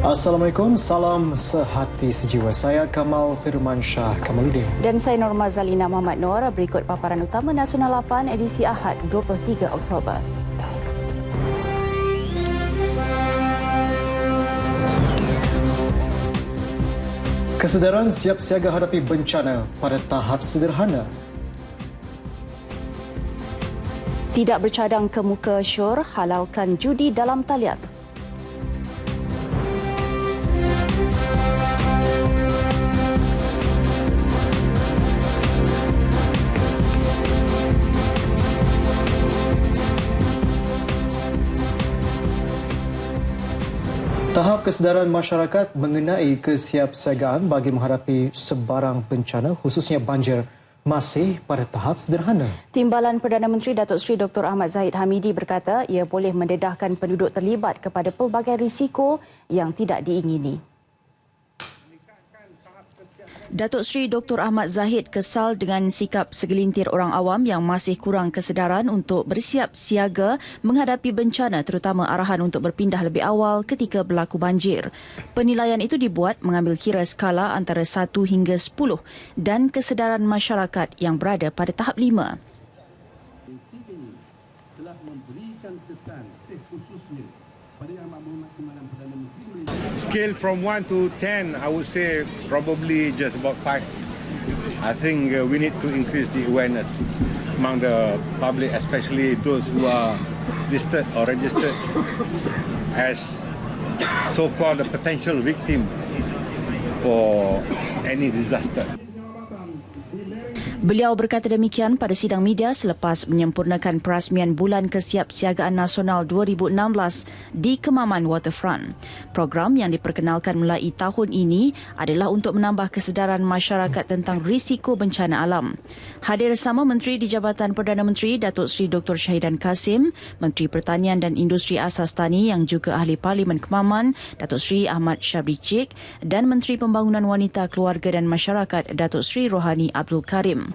Assalamualaikum, salam sehati sejiwa. Saya Kamal Firmansyah Kamaluddin. Dan saya Norma Zalina Muhammad Noor. Berikut paparan utama Nasional 8 edisi Ahad 23 Oktober. Kesedaran siap siaga hadapi bencana pada tahap sederhana. Tidak bercadang ke muka syur, halalkan judi dalam talian. Tahap kesedaran masyarakat mengenai kesiapsiagaan bagi menghadapi sebarang bencana khususnya banjir masih pada tahap sederhana. Timbalan Perdana Menteri Datuk Seri Dr. Ahmad Zahid Hamidi berkata ia boleh mendedahkan penduduk terlibat kepada pelbagai risiko yang tidak diingini. Datuk Seri Dr. Ahmad Zahid kesal dengan sikap segelintir orang awam yang masih kurang kesedaran untuk bersiap siaga menghadapi bencana, terutama arahan untuk berpindah lebih awal ketika berlaku banjir. Penilaian itu dibuat mengambil kira skala antara 1 hingga 10 dan kesedaran masyarakat yang berada pada tahap 5. Telah memberikan kesan khususnya pada Yang Amat Timbalan Perdana Menteri. Scale from 1 to 10, I would say probably just about 5. I think we need to increase the awareness among the public, especially those who are listed or registered as so-called potential victim for any disaster. Beliau berkata demikian pada sidang media selepas menyempurnakan perasmian Bulan Kesiapsiagaan Nasional 2016 di Kemaman Waterfront. Program yang diperkenalkan mulai tahun ini adalah untuk menambah kesedaran masyarakat tentang risiko bencana alam. Hadir sama Menteri di Jabatan Perdana Menteri Datuk Seri Dr. Syahidan Kasim, Menteri Pertanian dan Industri Asas Tani yang juga Ahli Parlimen Kemaman Datuk Seri Ahmad Syabri Cik dan Menteri Pembangunan Wanita, Keluarga dan Masyarakat Datuk Seri Rohani Abdul Karim.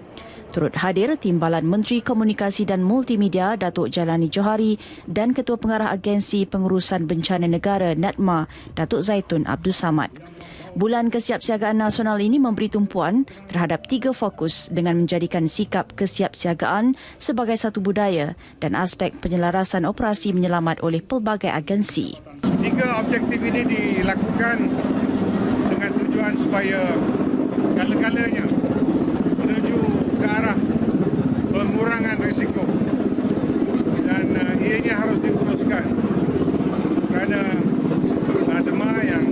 Turut hadir Timbalan Menteri Komunikasi dan Multimedia Datuk Jalani Johari dan Ketua Pengarah Agensi Pengurusan Bencana Negara NADMA Datuk Zaitun Abdul Samad. Bulan Kesiapsiagaan Nasional ini memberi tumpuan terhadap 3 fokus dengan menjadikan sikap kesiapsiagaan sebagai satu budaya dan aspek penyelarasan operasi menyelamat oleh pelbagai agensi. 3 objektif ini dilakukan dengan tujuan supaya segala-galanya menuju ke arah pengurangan risiko dan ianya harus diuruskan kerana NADMA yang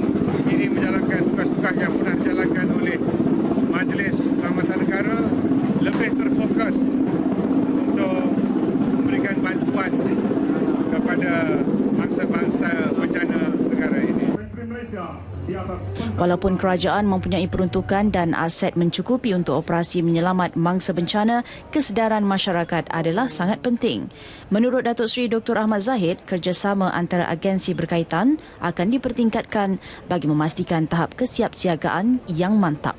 ini menjalankan tugas-tugas yang pernah dijalankan oleh Majlis Keselamatan Negara lebih terfokus untuk memberikan bantuan kepada bangsa-bangsa bencana negara ini. Walaupun kerajaan mempunyai peruntukan dan aset mencukupi untuk operasi menyelamat mangsa bencana, kesedaran masyarakat adalah sangat penting. Menurut Datuk Seri Dr. Ahmad Zahid, kerjasama antara agensi berkaitan akan dipertingkatkan bagi memastikan tahap kesiapsiagaan yang mantap.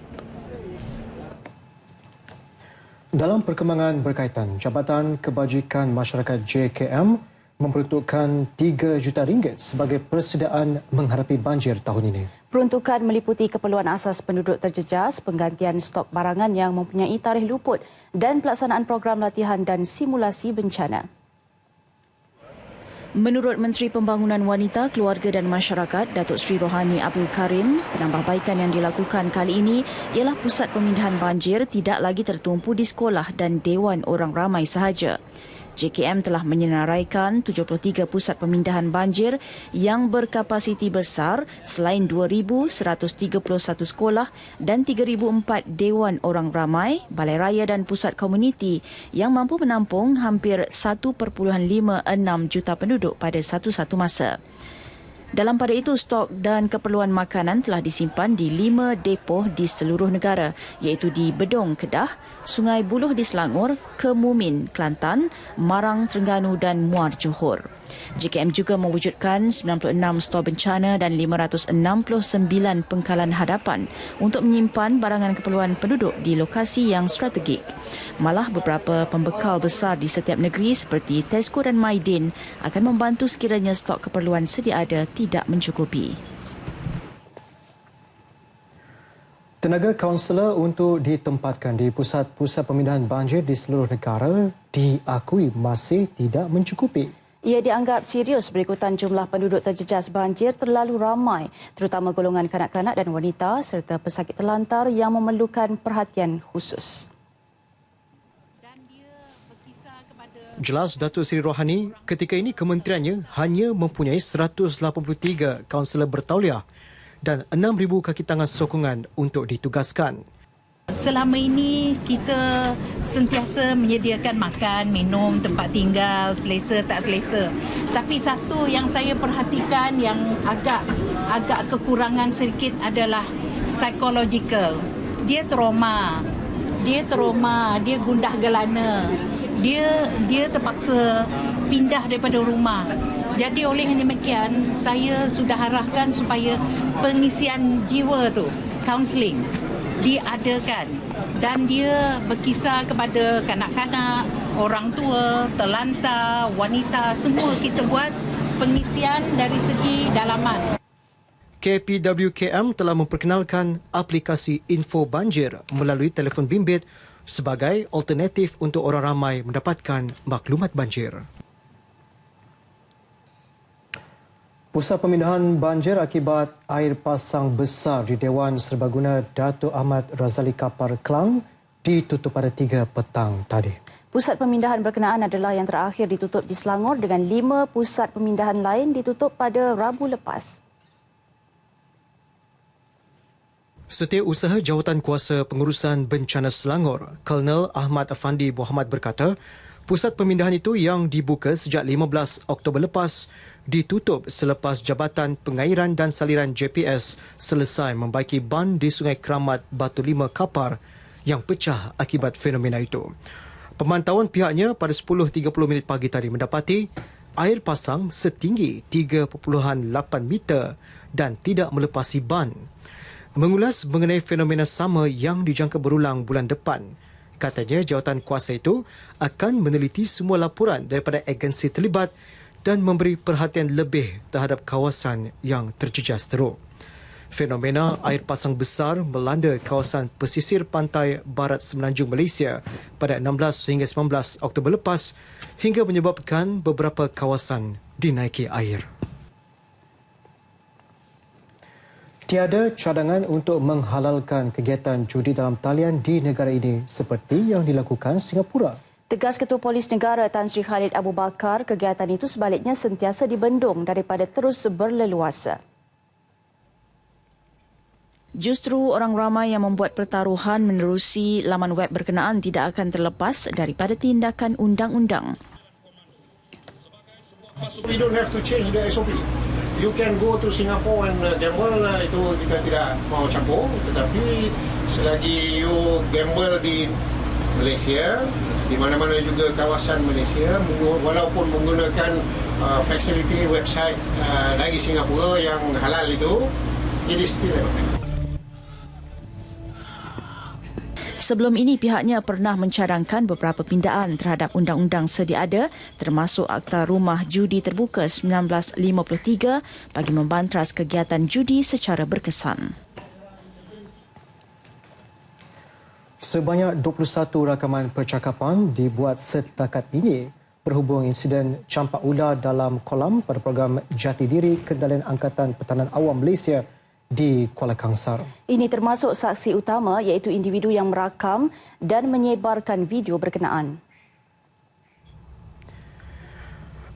Dalam perkembangan berkaitan, Jabatan Kebajikan Masyarakat JKM memperuntukkan RM3 juta sebagai persediaan menghadapi banjir tahun ini. Peruntukan meliputi keperluan asas penduduk terjejas, penggantian stok barangan yang mempunyai tarikh luput dan pelaksanaan program latihan dan simulasi bencana. Menurut Menteri Pembangunan Wanita, Keluarga dan Masyarakat Datuk Seri Rohani Abdul Karim, penambahbaikan yang dilakukan kali ini ialah pusat pemindahan banjir tidak lagi tertumpu di sekolah dan dewan orang ramai sahaja. JKM telah menyenaraikan 73 pusat pemindahan banjir yang berkapasiti besar selain 2,131 sekolah dan 3,004 dewan orang ramai, balai raya dan pusat komuniti yang mampu menampung hampir 1.56 juta penduduk pada satu-satu masa. Dalam pada itu, stok dan keperluan makanan telah disimpan di 5 depoh di seluruh negara, iaitu di Bedong, Kedah, Sungai Buloh di Selangor, Kemumin, Kelantan, Marang, Terengganu dan Muar, Johor. JKM juga mewujudkan 96 stor bencana dan 569 pengkalan hadapan untuk menyimpan barangan keperluan penduduk di lokasi yang strategik. Malah beberapa pembekal besar di setiap negeri seperti Tesco dan Maidin akan membantu sekiranya stok keperluan sedia ada tidak mencukupi. Tenaga kaunselor untuk ditempatkan di pusat-pusat pemindahan banjir di seluruh negara diakui masih tidak mencukupi. Ia dianggap serius berikutan jumlah penduduk terjejas banjir terlalu ramai, terutama golongan kanak-kanak dan wanita serta pesakit terlantar yang memerlukan perhatian khusus. Jelas Datuk Seri Rohani, ketika ini kementeriannya hanya mempunyai 183 kaunselor bertauliah dan 6,000 kaki tangan sokongan untuk ditugaskan. Selama ini kita sentiasa menyediakan makan, minum, tempat tinggal, selesa tak selesa. Tapi satu yang saya perhatikan yang agak kekurangan sedikit adalah psychological. Dia trauma, dia gundah gelana. Dia terpaksa pindah daripada rumah. Jadi oleh yang demikian, saya sudah arahkan supaya pengisian jiwa tu, counselling, diadakan. Dan dia berkisar kepada kanak-kanak, orang tua, terlantar, wanita, semua kita buat pengisian dari segi dalaman. KPWKM telah memperkenalkan aplikasi Info Banjir melalui telefon bimbit sebagai alternatif untuk orang ramai mendapatkan maklumat banjir. Pusat pemindahan banjir akibat air pasang besar di Dewan Serbaguna Datuk Ahmad Razali Kapar Klang ditutup pada 3 petang tadi. Pusat pemindahan berkenaan adalah yang terakhir ditutup di Selangor dengan 5 pusat pemindahan lain ditutup pada Rabu lepas. Setiausaha Jawatan Kuasa Pengurusan Bencana Selangor, Kolonel Ahmad Afandi Muhammad berkata, pusat pemindahan itu yang dibuka sejak 15 Oktober lepas ditutup selepas Jabatan Pengairan dan Saliran JPS selesai membaiki ban di Sungai Keramat Batu Lima Kapar yang pecah akibat fenomena itu. Pemantauan pihaknya pada 10.30 minit pagi tadi mendapati air pasang setinggi 3.8 meter dan tidak melepasi ban. Mengulas mengenai fenomena sama yang dijangka berulang bulan depan, katanya jawatan kuasa itu akan meneliti semua laporan daripada agensi terlibat dan memberi perhatian lebih terhadap kawasan yang terjejas teruk. Fenomena air pasang besar melanda kawasan pesisir pantai barat semenanjung Malaysia pada 16 hingga 19 Oktober lepas hingga menyebabkan beberapa kawasan dinaiki air. Tiada cadangan untuk menghalalkan kegiatan judi dalam talian di negara ini seperti yang dilakukan Singapura. Tegas Ketua Polis Negara Tan Sri Khalid Abu Bakar, kegiatan itu sebaliknya sentiasa dibendung daripada terus berleluasa. Justru orang ramai yang membuat pertaruhan menerusi laman web berkenaan tidak akan terlepas daripada tindakan undang-undang. We don't have to change the SOP. You can go to Singapore and gamble, itu kita tidak mau campur. Tetapi selagi you gamble di Malaysia, di mana-mana juga kawasan Malaysia, walaupun menggunakan facility website dari Singapura yang halal itu, it is still effective. Sebelum ini, pihaknya pernah mencadangkan beberapa pindaan terhadap undang-undang sedia ada, termasuk Akta Rumah Judi Terbuka 1953 bagi membantras kegiatan judi secara berkesan. Sebanyak 21 rakaman percakapan dibuat setakat ini berhubung insiden campak ular dalam kolam pada program Jati Diri Kendalian Angkatan Pertahanan Awam Malaysia di Kuala Kangsar. Ini termasuk saksi utama iaitu individu yang merakam dan menyebarkan video berkenaan.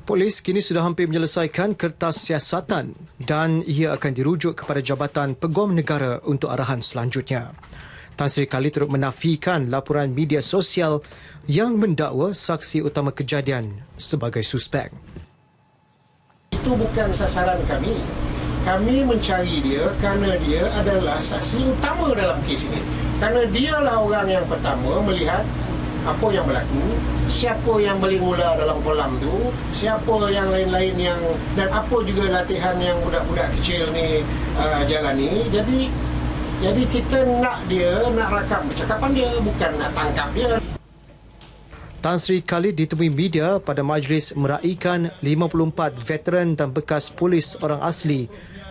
Polis kini sudah hampir menyelesaikan kertas siasatan dan ia akan dirujuk kepada Jabatan Peguam Negara untuk arahan selanjutnya. Tan Sri Khalid turut menafikan laporan media sosial yang mendakwa saksi utama kejadian sebagai suspek. Itu bukan sasaran kami. Kami mencari dia kerana dia adalah saksi utama dalam kes ini. Kerana dialah orang yang pertama melihat apa yang berlaku, siapa yang beli ular dalam kolam tu, siapa yang lain-lain yang, dan apa juga latihan yang budak-budak kecil ni jalani. Jadi kita nak rakam percakapan dia, bukan nak tangkap dia. Tan Sri Khalid ditemui media pada majlis meraikan 54 veteran dan bekas polis orang asli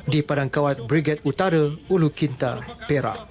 di Padang Kawat Brigade Utara, Ulu Kinta, Perak.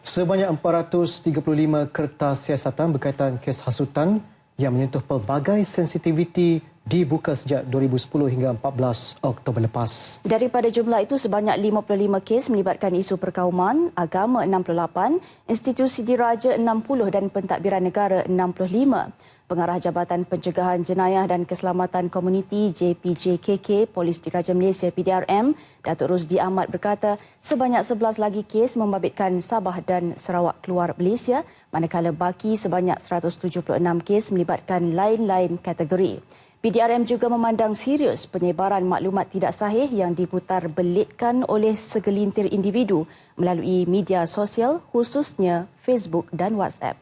Sebanyak 435 kertas siasatan berkaitan kes hasutan yang menyentuh pelbagai sensitiviti dibuka sejak 2010 hingga 14 Oktober lepas. Daripada jumlah itu, sebanyak 55 kes melibatkan isu perkauman, agama 68, institusi diraja 60 dan pentadbiran negara 65. Pengarah Jabatan Pencegahan Jenayah dan Keselamatan Komuniti JPJKK Polis Diraja Malaysia PDRM, Datuk Rusdi Ahmad berkata sebanyak 11 lagi kes membabitkan Sabah dan Sarawak keluar Malaysia, manakala baki sebanyak 176 kes melibatkan lain-lain kategori. PDRM juga memandang serius penyebaran maklumat tidak sahih yang diputar belitkan oleh segelintir individu melalui media sosial khususnya Facebook dan WhatsApp.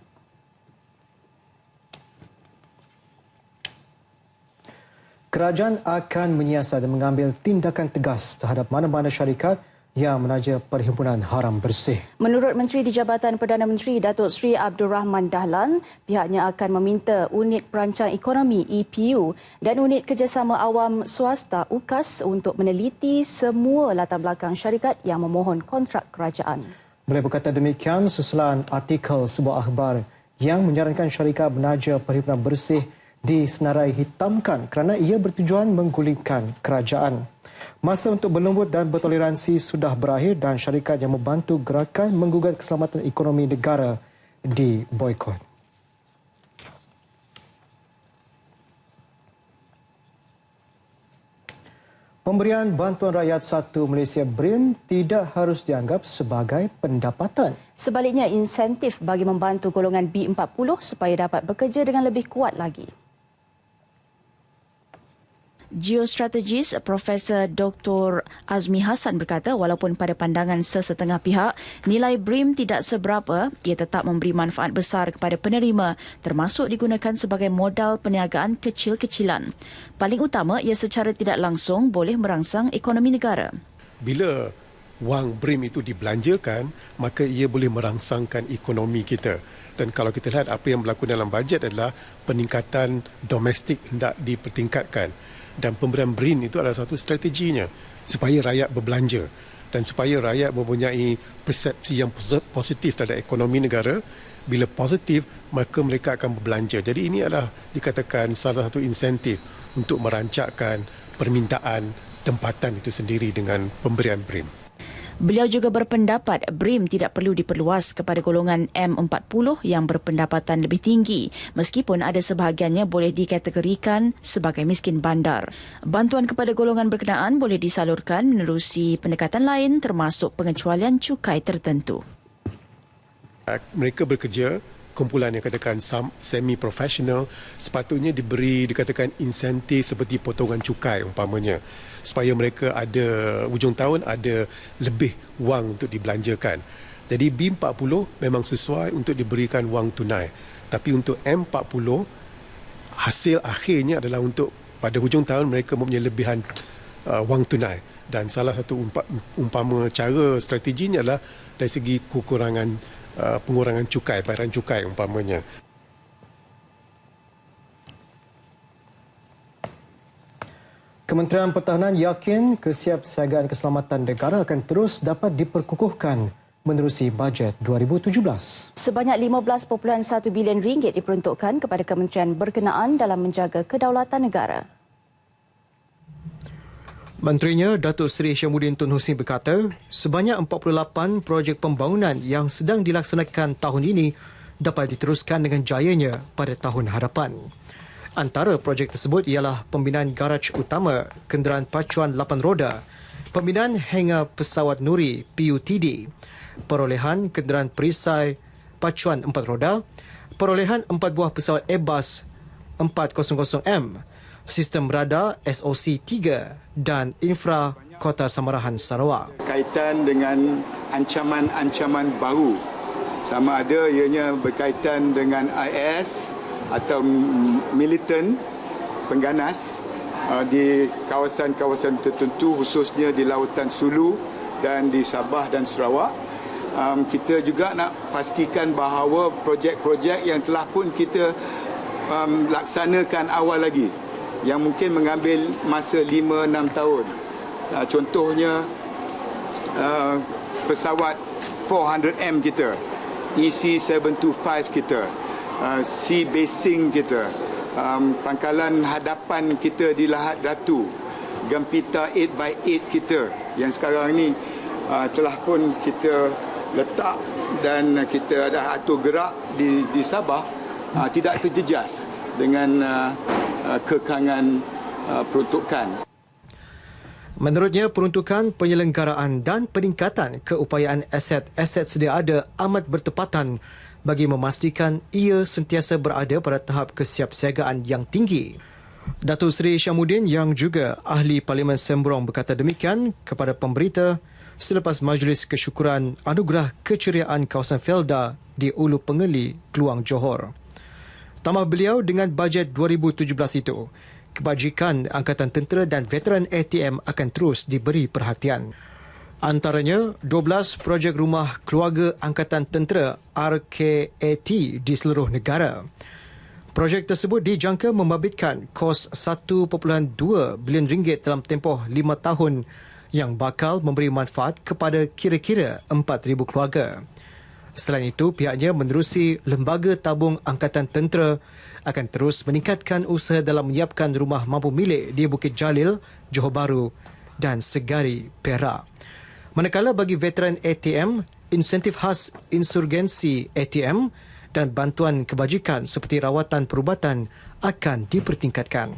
Kerajaan akan menyiasat dan mengambil tindakan tegas terhadap mana-mana syarikat yang menaja Perhimpunan Haram Bersih. Menurut Menteri di Jabatan Perdana Menteri Datuk Seri Abdul Rahman Dahlan, pihaknya akan meminta Unit Perancang Ekonomi EPU dan Unit Kerjasama Awam Swasta UKAS untuk meneliti semua latar belakang syarikat yang memohon kontrak kerajaan. Beliau berkata demikian susulan artikel sebuah akhbar yang menyarankan syarikat menaja Perhimpunan Bersih disenarai hitamkan kerana ia bertujuan menggulingkan kerajaan. Masa untuk berlembut dan bertoleransi sudah berakhir dan syarikat yang membantu gerakan menggugat keselamatan ekonomi negara diboikot. Pemberian bantuan rakyat satu Malaysia BRIM tidak harus dianggap sebagai pendapatan. Sebaliknya, insentif bagi membantu golongan B40 supaya dapat bekerja dengan lebih kuat lagi. Geostrategis Profesor Dr. Azmi Hassan berkata walaupun pada pandangan sesetengah pihak nilai BRIM tidak seberapa, ia tetap memberi manfaat besar kepada penerima termasuk digunakan sebagai modal perniagaan kecil-kecilan. Paling utama, ia secara tidak langsung boleh merangsang ekonomi negara. Bila wang BRIM itu dibelanjakan, maka ia boleh merangsangkan ekonomi kita. Dan kalau kita lihat apa yang berlaku dalam bajet adalah peningkatan domestik hendak dipertingkatkan. Dan pemberian BRIM itu adalah satu strateginya supaya rakyat berbelanja dan supaya rakyat mempunyai persepsi yang positif terhadap ekonomi negara. Bila positif, maka mereka akan berbelanja. Jadi ini adalah dikatakan salah satu insentif untuk merancangkan permintaan tempatan itu sendiri dengan pemberian BRIM. Beliau juga berpendapat BRIM tidak perlu diperluas kepada golongan M40 yang berpendapatan lebih tinggi, meskipun ada sebahagiannya boleh dikategorikan sebagai miskin bandar. Bantuan kepada golongan berkenaan boleh disalurkan menerusi pendekatan lain termasuk pengecualian cukai tertentu. Mereka bekerja, kumpulan yang katakan semi-profesional, sepatutnya diberi dikatakan insentif seperti potongan cukai umpamanya, supaya mereka ada hujung tahun ada lebih wang untuk dibelanjakan. Jadi B40 memang sesuai untuk diberikan wang tunai. Tapi untuk M40, hasil akhirnya adalah untuk pada hujung tahun mereka mempunyai lebihan wang tunai. Dan salah satu umpama cara strateginya adalah dari segi pengurangan cukai, bayaran cukai umpamanya. Kementerian Pertahanan yakin kesiapsiagaan keselamatan negara akan terus dapat diperkukuhkan menerusi bajet 2017. Sebanyak 15.1 bilion ringgit diperuntukkan kepada kementerian berkenaan dalam menjaga kedaulatan negara. Menterinya Datuk Seri Syamuddin Tun Husni berkata, sebanyak 48 projek pembangunan yang sedang dilaksanakan tahun ini dapat diteruskan dengan jayanya pada tahun hadapan. Antara projek tersebut ialah pembinaan garaj utama kenderaan pacuan 8 roda, pembinaan hangar pesawat nuri PUTD, perolehan kenderaan perisai pacuan 4 roda, perolehan 4 buah pesawat Airbus 400M, sistem radar SOC-3 dan infra Kota Samarahan Sarawak. Kaitan dengan ancaman-ancaman baru, sama ada ianya berkaitan dengan IS atau militan pengganas di kawasan-kawasan tertentu, khususnya di Lautan Sulu dan di Sabah dan Sarawak. Kita juga nak pastikan bahawa projek-projek yang telah pun kita laksanakan awal lagi yang mungkin mengambil masa 5-6 tahun. Contohnya pesawat 400M kita, EC-725 kita, Sea Basing kita, pangkalan hadapan kita di Lahad Datu, Gempita 8x8 kita yang sekarang ni telah pun kita letak dan kita dah atur gerak di Sabah, tidak terjejas dengan kekangan peruntukan. Menurutnya, peruntukan, penyelenggaraan dan peningkatan keupayaan aset-aset sedia ada amat bertepatan bagi memastikan ia sentiasa berada pada tahap kesiapsiagaan yang tinggi. Datuk Seri Syamuddin yang juga ahli Parlimen Sembrong berkata demikian kepada pemberita selepas majlis kesyukuran anugerah keceriaan kawasan Felda di Ulu Pengeli, Kluang Johor. Tambah beliau, dengan bajet 2017 itu, kebajikan Angkatan Tentera dan Veteran ATM akan terus diberi perhatian. Antaranya 12 projek rumah keluarga Angkatan Tentera RKAT di seluruh negara. Projek tersebut dijangka membabitkan kos 1.2 bilion ringgit dalam tempoh 5 tahun yang bakal memberi manfaat kepada kira-kira 4,000 keluarga. Selain itu, pihaknya menerusi Lembaga Tabung Angkatan Tentera akan terus meningkatkan usaha dalam menyiapkan rumah mampu milik di Bukit Jalil, Johor Bahru dan Segari, Perak. Manakala bagi veteran ATM, insentif khas insurgensi ATM dan bantuan kebajikan seperti rawatan perubatan akan dipertingkatkan.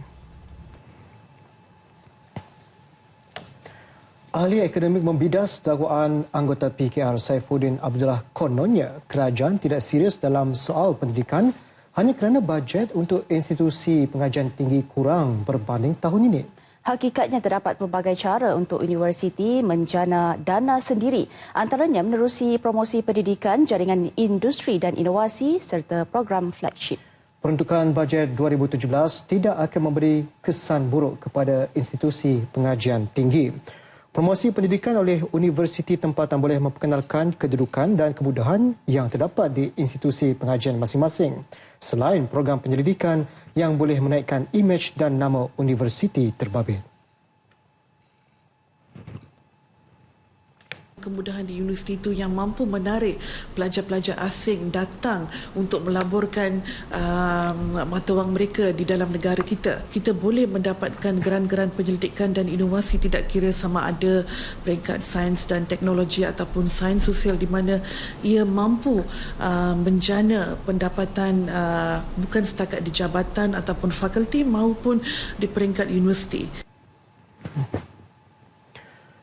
Ahli akademik membidas dakwaan anggota PKR Saifuddin Abdullah kononnya kerajaan tidak serius dalam soal pendidikan hanya kerana bajet untuk institusi pengajian tinggi kurang berbanding tahun ini. Hakikatnya terdapat pelbagai cara untuk universiti menjana dana sendiri, antaranya menerusi promosi pendidikan, jaringan industri dan inovasi serta program flagship. Peruntukan bajet 2017 tidak akan memberi kesan buruk kepada institusi pengajian tinggi. Promosi pendidikan oleh universiti tempatan boleh memperkenalkan kedudukan dan kemudahan yang terdapat di institusi pengajian masing-masing, selain program penyelidikan yang boleh menaikkan imej dan nama universiti terbabit. Kemudahan di universiti itu yang mampu menarik pelajar-pelajar asing datang untuk melaburkan mata wang mereka di dalam negara kita. Kita boleh mendapatkan geran-geran penyelidikan dan inovasi tidak kira sama ada peringkat sains dan teknologi ataupun sains sosial di mana ia mampu menjana pendapatan bukan setakat di jabatan ataupun fakulti maupun di peringkat universiti.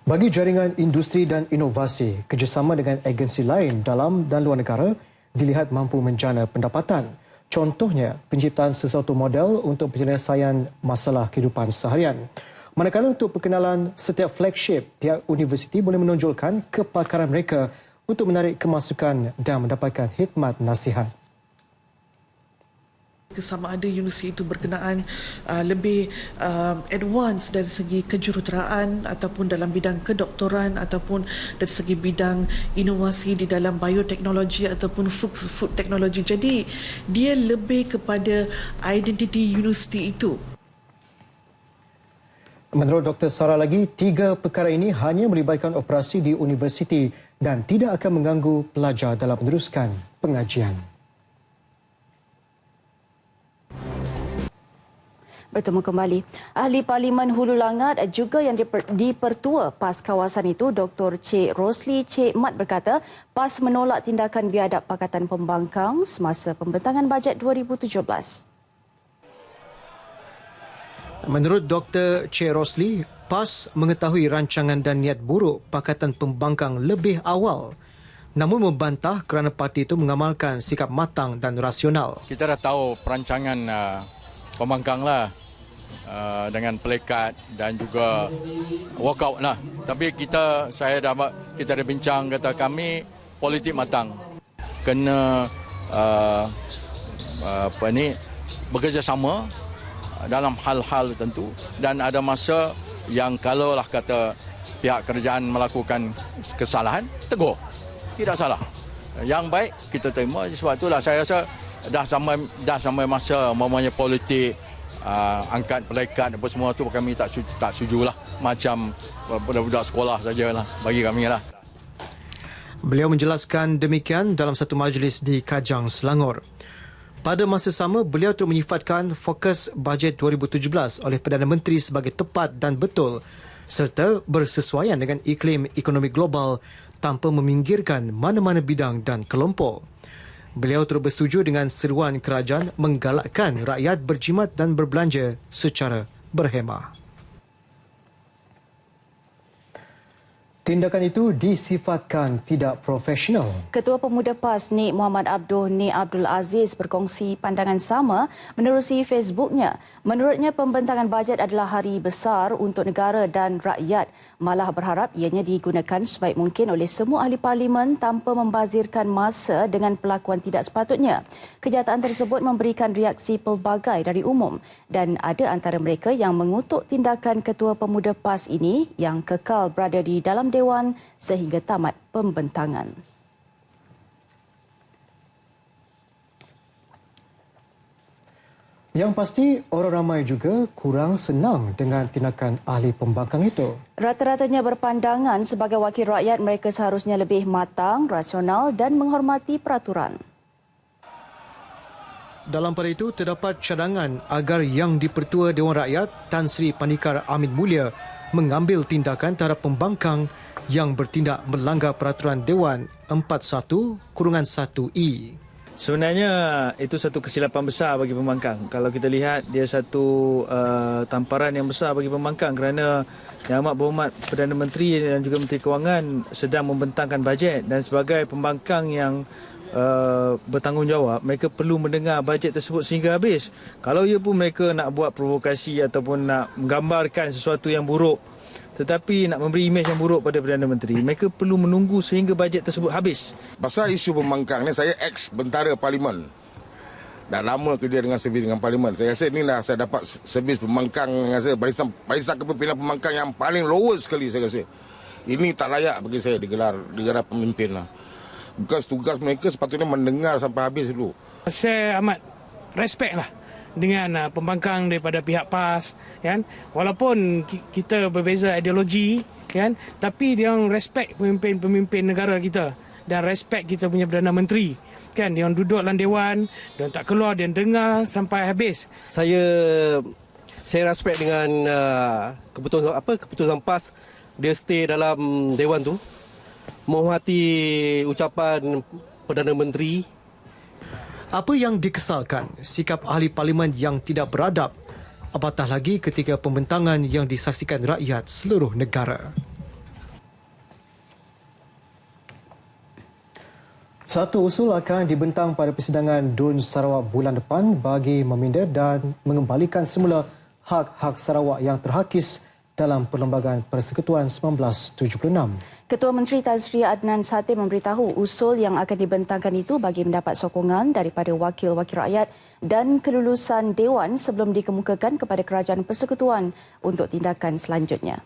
Bagi jaringan industri dan inovasi, kerjasama dengan agensi lain dalam dan luar negara dilihat mampu menjana pendapatan. Contohnya, penciptaan sesuatu model untuk penyelesaian masalah kehidupan seharian. Manakala untuk perkenalan setiap flagship, pihak universiti boleh menonjolkan kepakaran mereka untuk menarik kemasukan dan mendapatkan khidmat nasihat. Sama ada universiti itu berkenaan lebih advance dari segi kejuruteraan ataupun dalam bidang kedoktoran ataupun dari segi bidang inovasi di dalam bioteknologi ataupun food teknologi. Jadi dia lebih kepada identiti universiti itu. Menurut Dr. Sarah lagi, 3 perkara ini hanya melibatkan operasi di universiti dan tidak akan mengganggu pelajar dalam meneruskan pengajian. Bertemu kembali. Ahli Parlimen Hulu Langat juga yang dipertua PAS kawasan itu, Dr. Cik Rosli Cik Mat berkata, PAS menolak tindakan biadab Pakatan Pembangkang semasa pembentangan bajet 2017. Menurut Dr. Cik Rosli, PAS mengetahui rancangan dan niat buruk Pakatan Pembangkang lebih awal, namun membantah kerana parti itu mengamalkan sikap matang dan rasional. Kita dah tahu perancangan pembangkang lah dengan pelekat dan juga walkout lah. Tapi kita dah bincang, kata kami politik matang. Kena bekerjasama dalam hal-hal tertentu dan ada masa yang kalaulah kata pihak kerajaan melakukan kesalahan, tegur. Tidak salah. Yang baik kita terima. Sebab itulah saya rasa dah sampai masa umpamanya politik angkat pelekat apa semua tu kami tak setujulah, macam budak-budak sekolah sajalah bagi kami lah. Beliau menjelaskan demikian dalam satu majlis di Kajang, Selangor. Pada masa sama, beliau turut menyifatkan fokus bajet 2017 oleh Perdana Menteri sebagai tepat dan betul serta bersesuaian dengan iklim ekonomi global tanpa meminggirkan mana-mana bidang dan kelompok. Beliau turut bersetuju dengan seruan kerajaan menggalakkan rakyat berjimat dan berbelanja secara berhemah. Tindakan itu disifatkan tidak profesional. Ketua Pemuda PAS Nik Muhammad Nik Abdul Aziz berkongsi pandangan sama menerusi Facebooknya. Menurutnya, pembentangan bajet adalah hari besar untuk negara dan rakyat. Malah berharap ianya digunakan sebaik mungkin oleh semua ahli parlimen tanpa membazirkan masa dengan pelakuan tidak sepatutnya. Kenyataan tersebut memberikan reaksi pelbagai dari umum dan ada antara mereka yang mengutuk tindakan Ketua Pemuda PAS ini yang kekal berada di dalam Dewan sehingga tamat pembentangan. Yang pasti, orang ramai juga kurang senang dengan tindakan ahli pembangkang itu. Rata-ratanya berpandangan sebagai wakil rakyat mereka seharusnya lebih matang, rasional dan menghormati peraturan. Dalam pada itu, terdapat cadangan agar Yang di-Pertua Dewan Rakyat Tan Sri Pandikar Amin Mulia mengambil tindakan terhadap pembangkang yang bertindak melanggar peraturan Dewan 41-1E. Sebenarnya itu satu kesilapan besar bagi pembangkang. Kalau kita lihat, dia satu tamparan yang besar bagi pembangkang kerana Yang Amat Berhormat Perdana Menteri dan juga Menteri Kewangan sedang membentangkan bajet dan sebagai pembangkang yang bertanggungjawab, mereka perlu mendengar bajet tersebut sehingga habis. Kalau ia pun mereka nak buat provokasi ataupun nak menggambarkan sesuatu yang buruk, tetapi nak memberi imej yang buruk pada Perdana Menteri, mereka perlu menunggu sehingga bajet tersebut habis. Pasal isu pembangkang ni, saya ex-bentara Parlimen. Dah lama kerja dengan servis dengan Parlimen. Saya rasa inilah saya dapat servis pembangkang, saya barisan kepimpinan pembangkang yang paling lowest sekali saya rasa. Ini tak layak bagi saya digelar pemimpin lah. Tugas mereka sepatutnya mendengar sampai habis dulu. Saya amat respect lah dengan pembangkang daripada pihak PAS, kan. Walaupun kita berbeza ideologi, kan, tapi dia orang respect pemimpin negara kita dan respect kita punya Perdana Menteri, kan. Dia orang duduk dalam dewan, dia tak keluar, dia dengar sampai habis. Saya respect dengan keputusan PAS, dia stay dalam dewan tu, menghormati ucapan Perdana Menteri. Apa yang dikesalkan, sikap ahli parlimen yang tidak beradab, apatah lagi ketika pembentangan yang disaksikan rakyat seluruh negara. Satu usul akan dibentang pada persidangan DUN Sarawak bulan depan bagi meminda dan mengembalikan semula hak-hak Sarawak yang terhakis dalam Perlembagaan Persekutuan 1976. Ketua Menteri Tan Sri Adnan Satin memberitahu usul yang akan dibentangkan itu bagi mendapat sokongan daripada wakil-wakil rakyat dan kelulusan Dewan sebelum dikemukakan kepada Kerajaan Persekutuan untuk tindakan selanjutnya.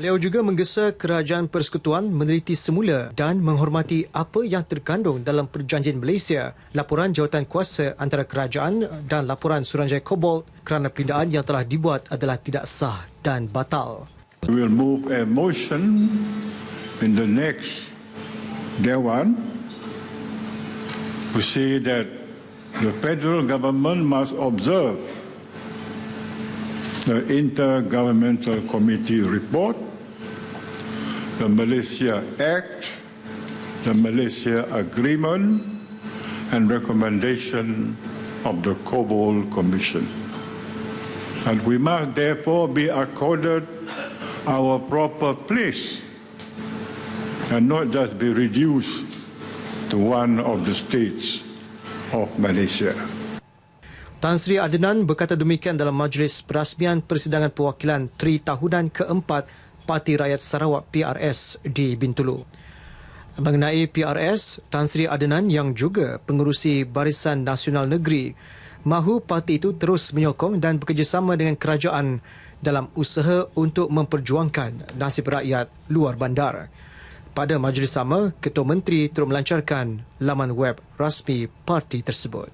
Beliau juga menggesa Kerajaan Persekutuan meneliti semula dan menghormati apa yang terkandung dalam Perjanjian Malaysia, laporan jawatankuasa antara kerajaan dan laporan Suruhanjaya Cobalt kerana pindaan yang telah dibuat adalah tidak sah dan batal. We will move a motion in the next Dewan to say that the federal government must observe the Intergovernmental Committee report, the Malaysia Act, the Malaysia Agreement, and recommendation of the Cobalt Commission. And we must therefore be accorded our proper place and not just be reduced to one of the states of Malaysia. Tan Sri Adnan berkata demikian dalam majlis perasmian persidangan perwakilan Tri Tahunan keempat Parti Rakyat Sarawak PRS di Bintulu. Mengenai PRS, Tan Sri Adnan yang juga pengerusi Barisan Nasional Negeri mahu parti itu terus menyokong dan bekerjasama dengan kerajaan dalam usaha untuk memperjuangkan nasib rakyat luar bandar. Pada majlis sama, Ketua Menteri turut melancarkan laman web rasmi parti tersebut.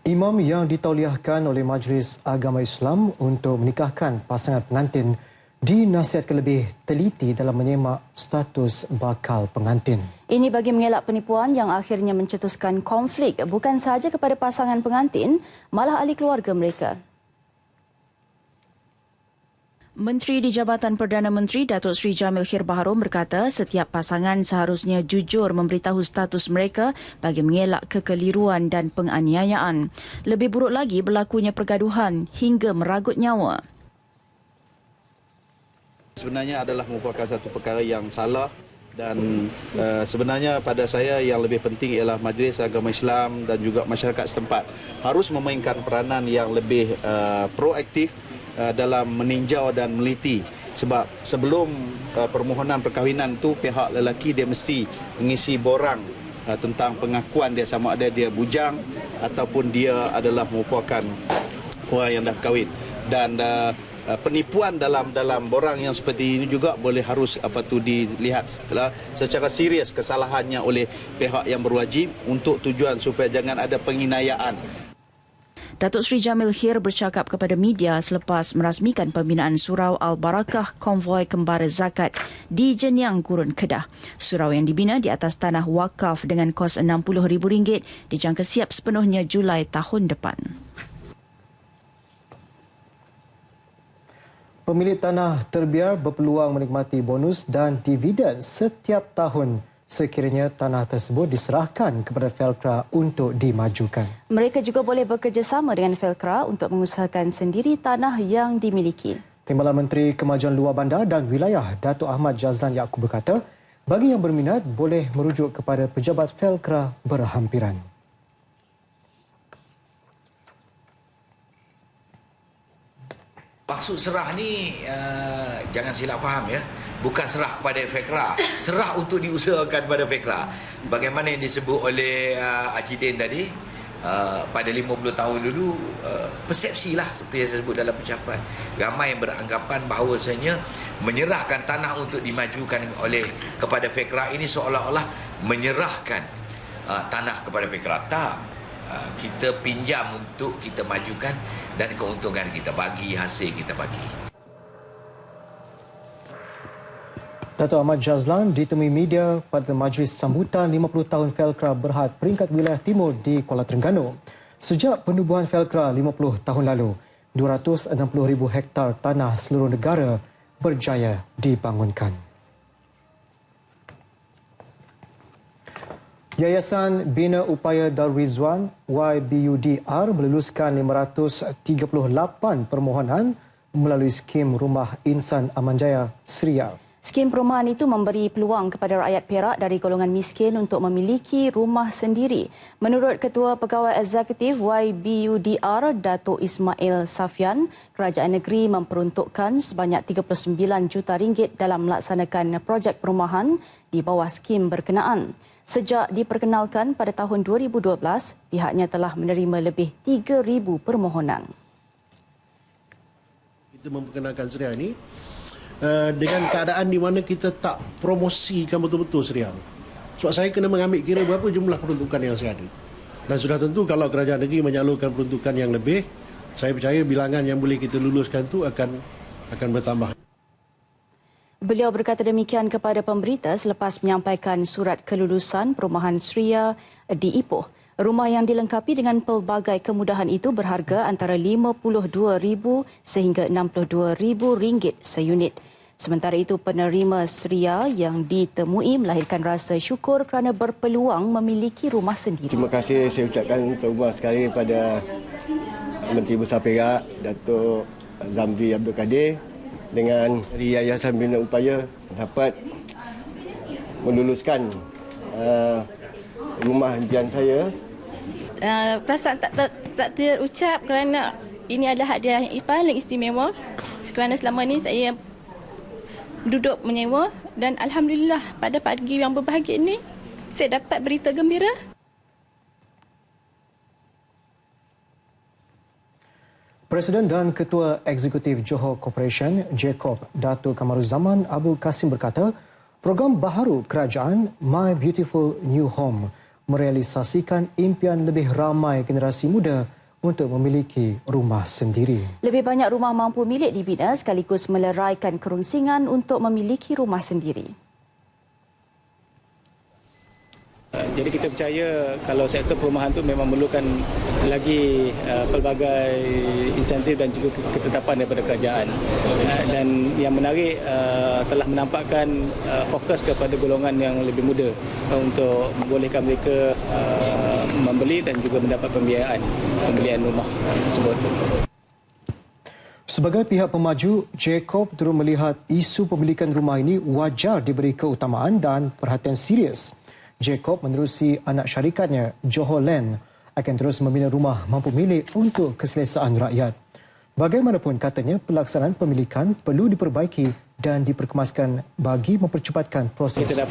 Imam yang ditauliahkan oleh Majlis Agama Islam untuk menikahkan pasangan pengantin dinasihatkan lebih teliti dalam menyemak status bakal pengantin. Ini bagi mengelak penipuan yang akhirnya mencetuskan konflik bukan sahaja kepada pasangan pengantin, malah ahli keluarga mereka. Menteri di Jabatan Perdana Menteri Datuk Seri Jamil Khir Baharom berkata setiap pasangan seharusnya jujur memberitahu status mereka bagi mengelak kekeliruan dan penganiayaan. Lebih buruk lagi berlakunya pergaduhan hingga meragut nyawa. Sebenarnya adalah merupakan satu perkara yang salah dan sebenarnya pada saya yang lebih penting ialah Majlis Agama Islam dan juga masyarakat setempat harus memainkan peranan yang lebih proaktif dalam meninjau dan meliti, sebab sebelum permohonan perkahwinan tu pihak lelaki dia mesti mengisi borang tentang pengakuan dia sama ada dia bujang ataupun dia adalah merupakan orang yang dah kahwin. Dan penipuan dalam borang yang seperti ini juga boleh harus dilihat secara serius kesalahannya oleh pihak yang berwajib untuk tujuan supaya jangan ada penginayaan. Datuk Seri Jamil Khir bercakap kepada media selepas merasmikan pembinaan Surau Al-Barakah Konvoi Kembara Zakat di Jenyang Gurun, Kedah. Surau yang dibina di atas tanah wakaf dengan kos RM60,000 dijangka siap sepenuhnya Julai tahun depan. Pemilik tanah terbiar berpeluang menikmati bonus dan dividen setiap tahun sekiranya tanah tersebut diserahkan kepada Felcra untuk dimajukan. Mereka juga boleh bekerjasama dengan Felcra untuk mengusahakan sendiri tanah yang dimiliki. Timbalan Menteri Kemajuan Luar Bandar dan Wilayah Datuk Ahmad Jazlan Yaakob berkata, bagi yang berminat boleh merujuk kepada pejabat Felcra berhampiran. Maksud serah ni jangan silap faham ya. Bukan serah kepada Felcra, serah untuk diusahakan pada Felcra. Bagaimana yang disebut oleh Haji Din tadi, pada 50 tahun dulu, persepsi lah seperti yang saya sebut dalam pencapaian. Ramai yang beranggapan bahawasanya menyerahkan tanah untuk dimajukan kepada Felcra ini seolah-olah menyerahkan tanah kepada Felcra. Tak. Kita pinjam untuk kita majukan dan keuntungan kita bagi, hasil kita bagi. Datuk Ahmad Jazlan ditemui media pada majlis sambutan 50 tahun Felcra Berhad peringkat wilayah timur di Kuala Terengganu. Sejak penubuhan Felcra 50 tahun lalu, 260,000 hektar tanah seluruh negara berjaya dibangunkan. Yayasan Bina Upaya Darul Rizwan YBUDR meluluskan 538 permohonan melalui skim Rumah Insan Amanjaya Seria. Skim perumahan itu memberi peluang kepada rakyat Perak dari golongan miskin untuk memiliki rumah sendiri. Menurut Ketua Pegawai Eksekutif YBUDR, Datuk Ismail Safian, kerajaan negeri memperuntukkan sebanyak RM39 juta dalam melaksanakan projek perumahan di bawah skim berkenaan. Sejak diperkenalkan pada tahun 2012, pihaknya telah menerima lebih 3,000 permohonan. Kita memperkenalkan Seria ini dengan keadaan di mana kita tak promosikan betul-betul Seria. Sebab saya kena mengambil kira berapa jumlah peruntukan yang saya ada. Dan sudah tentu kalau kerajaan negeri menyalurkan peruntukan yang lebih, saya percaya bilangan yang boleh kita luluskan tu akan bertambah. Beliau berkata demikian kepada pemberita selepas menyampaikan surat kelulusan perumahan Seria di Ipoh. Rumah yang dilengkapi dengan pelbagai kemudahan itu berharga antara RM52,000 sehingga RM62,000 seunit. Sementara itu, penerima Seria yang ditemui melahirkan rasa syukur kerana berpeluang memiliki rumah sendiri. Terima kasih saya ucapkan terima sekali kepada Menteri Besar Perak, Datuk Zamri Abdul Kadir dengan Yayasan Bina Upaya dapat meluluskan rumah impian saya. Perasaan tak terucap kerana ini adalah hadiah yang paling istimewa kerana selama ini saya duduk menyewa dan Alhamdulillah pada pagi yang berbahagia ini saya dapat berita gembira. Presiden dan Ketua Eksekutif Johor Corporation, Jacob, Datuk Kamaruzaman Abdul Kasim berkata, program baharu kerajaan My Beautiful New Home merealisasikan impian lebih ramai generasi muda untuk memiliki rumah sendiri. Lebih banyak rumah mampu milik dibina sekaligus meleraikan kerunsingan untuk memiliki rumah sendiri. Jadi kita percaya kalau sektor perumahan itu memang memerlukan lagi pelbagai insentif dan juga ketetapan daripada kerajaan. Dan yang menarik telah menampakkan fokus kepada golongan yang lebih muda untuk membolehkan mereka membeli dan juga mendapat pembiayaan pembelian rumah tersebut. Sebagai pihak pemaju, Jacob turut melihat isu pemilikan rumah ini wajar diberi keutamaan dan perhatian serius. Jacob menerusi anak syarikatnya, Johor Land, akan terus membina rumah mampu milik untuk keselesaan rakyat. Bagaimanapun katanya, pelaksanaan pemilikan perlu diperbaiki dan diperkemaskan bagi mempercepatkan proses kita